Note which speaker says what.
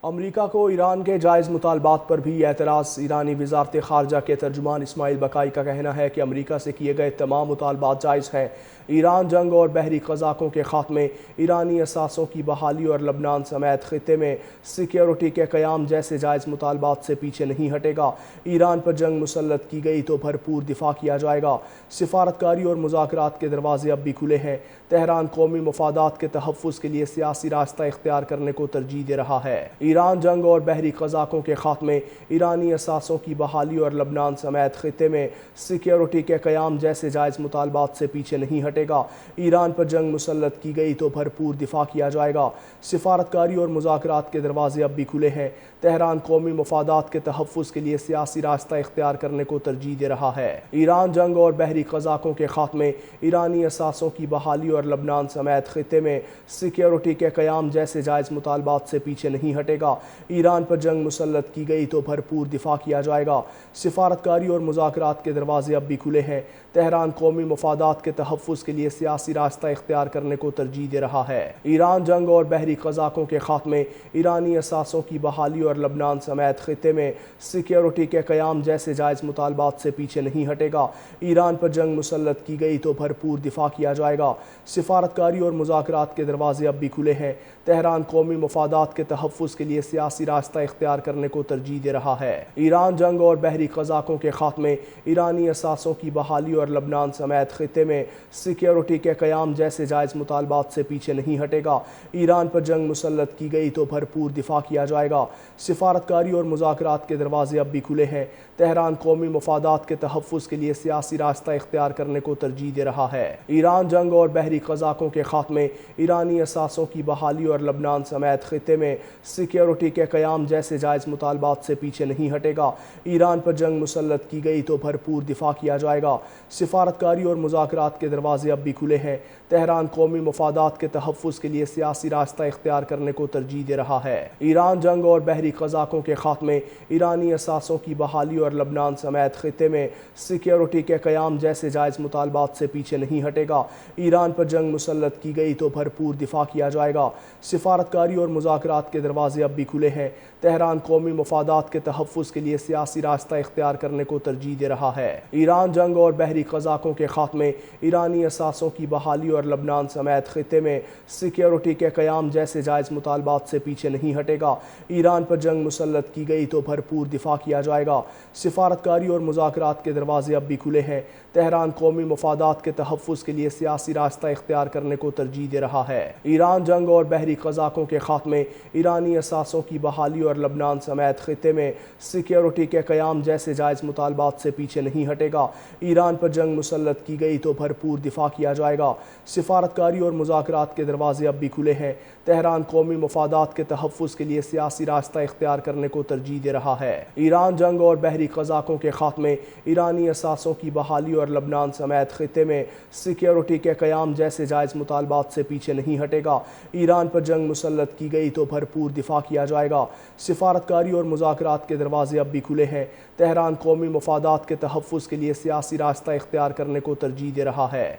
Speaker 1: امریکہ کو ایران کے جائز مطالبات پر بھی اعتراض۔ ایرانی وزارت خارجہ کے ترجمان اسماعیل بقائی کا کہنا ہے کہ امریکہ سے کیے گئے تمام مطالبات جائز ہیں۔ ایران جنگ اور بحری قزاقوں کے خاتمے، ایرانی اثاثوں کی بحالی اور لبنان سمیت خطے میں سیکیورٹی کے قیام جیسے جائز مطالبات سے پیچھے نہیں ہٹے گا۔ ایران پر جنگ مسلط کی گئی تو بھرپور دفاع کیا جائے گا۔ سفارتکاری اور مذاکرات کے دروازے اب بھی کھلے ہیں۔ تہران قومی مفادات کے تحفظ کے لیے سیاسی راستہ اختیار کرنے کو ترجیح دے رہا ہے۔ ایران جنگ اور بحری قزاقوں کے خاتمے، ایرانی اثاثوں کی بحالی اور لبنان سمیت خطے میں سیکیورٹی کے قیام جیسے جائز مطالبات سے پیچھے نہیں ہٹے گا۔ ایران پر جنگ مسلط کی گئی تو بھرپور دفاع کیا جائے گا۔ سفارتکاری اور مذاکرات کے دروازے اب بھی کھلے ہیں۔ تہران قومی مفادات کے تحفظ کے لیے سیاسی راستہ اختیار کرنے کو ترجیح دے رہا ہے۔ ایران جنگ اور بحری قزاقوں کے خاتمے، ایرانی اثاثوں کی بحالی اور لبنان سمیت خطے میں سیکیورٹی کے قیام جیسے جائز مطالبات سے پیچھے نہیں ہٹے گا۔ ایران پر جنگ مسلط کی گئی تو بھرپور دفاع کیا جائے گا۔ سفارتکاری اور مذاکرات کے دروازے اب بھی کھلے ہیں۔ تہران قومی مفادات کے تحفظ کے لیے سیاسی راستہ اختیار کرنے کو ترجیح دے رہا ہے۔ ایران جنگ اور بحری قزاقوں کے خاتمے، ایرانی اثاثوں کی بحالی اور لبنان سمیت خطے میں سیکیورٹی کے قیام جیسے جائز مطالبات سے پیچھے نہیں ہٹے گا۔ ایران پر جنگ مسلط کی گئی تو بھرپور دفاع کیا جائے گا۔ سفارتکاری اور مذاکرات کے دروازے اب بھی کھلے ہیں۔ تہران قومی مفادات کے تحفظ کے لیے سیاسی راستہ اختیار کرنے کو ترجیح دے رہا ہے۔ ایران جنگ اور بحری قزاقوں کے خاتمے، ایرانی اثاثوں کی بحالی اور لبنان سمیت خطے میں سیکیورٹی کے قیام جیسے جائز مطالبات سے پیچھے نہیں ہٹے گا۔ ایران پر جنگ مسلط کی گئی تو بھرپور دفاع کیا جائے گا۔ سفارتکاری اور مذاکرات کے دروازے اب بھی کھلے ہیں۔ تہران قومی مفادات کے تحفظ کے لیے سیاسی راستہ اختیار کرنے کو ترجیح دے رہا ہے۔ ایران جنگ اور بحری قزاقوں کے خاتمے، ایرانی اثاثوں کی بحالی اور لبنان سمیت خطے میں سیکیورٹی کے قیام جیسے جائز مطالبات سے پیچھے نہیں ہٹے گا۔ ایران پر جنگ مسلط کی گئی تو بھرپور دفاع کیا جائے گا۔ سفارتکاری اور مذاکرات کے دروازے اب بھی کھلے ہیں۔ تہران قومی مفادات کے تحفظ کے لیے سیاسی راستہ اختیار کرنے کو ترجیح دے رہا ہے۔ ایران جنگ اور بحری قزاقوں کے خاتمے، ایرانی اثاثوں کی بحالی اور لبنان سمیت خطے میں سیکیورٹی کے قیام جیسے جائز مطالبات سے پیچھے نہیں ہٹے گا۔ ایران پر جنگ مسلط کی گئی تو بھرپور دفاع کیا جائے گا۔ سفارتکاری اور مذاکرات کے دروازے اب بھی کھلے ہیں۔ تہران قومی مفادات کے تحفظ کے لیے سیاسی راستہ اختیار کرنے کو ترجیح دے رہا ہے۔ ایران جنگ اور بحری قزاقوں کے خاتمے، ایرانی اثاثوں کی بحالی اور لبنان سمیت خطے میں سیکیورٹی کے قیام جیسے جائز مطالبات سے پیچھے نہیں ہٹے گا۔ ایران پر جنگ مسلط کی گئی تو بھرپور دفاع کیا جائے گا۔ سفارتکاری اور مذاکرات کے دروازے اب بھی کھلے ہیں۔ تہران قومی مفادات کے تحفظ کے لیے سیاسی راستہ اختیار کرنے کو ترجیح دے رہا ہے۔ ایران جنگ اور بحری قزاقوں کے خاتمے، ایرانی اثاثوں کی بحالی اور لبنان سمیت خطے میں سیکیورٹی کے قیام جیسے جائز مطالبات سے پیچھے نہیں ہٹے گا۔ ایران پر جنگ مسلط کی گئی تو بھرپور دفاع کیا جائے گا۔ سفارتکاری اور مذاکرات کے دروازے اب بھی کھلے ہیں۔ تہران قومی مفادات کے تحفظ کے لیے سیاسی راستہ اختیار کرنے کو ترجیح دے رہا ہے۔ ایران جنگ اور بحری قزاقوں کے خاتمے، ایرانی اثاثوں کی بحالی اور لبنان سمیت خطے میں سیکیورٹی کے قیام جیسے جائز مطالبات سے پیچھے نہیں ہٹے گا۔ ایران پر جنگ مسلط کی گئی تو بھرپور دفاع کیا جائے گا۔ سفارتکاری اور مذاکرات کے دروازے اب بھی کھلے ہیں۔ تہران قومی مفادات کے تحفظ کے لیے سیاسی راستہ اختیار کرنے کو ترجیح دے رہا ہے۔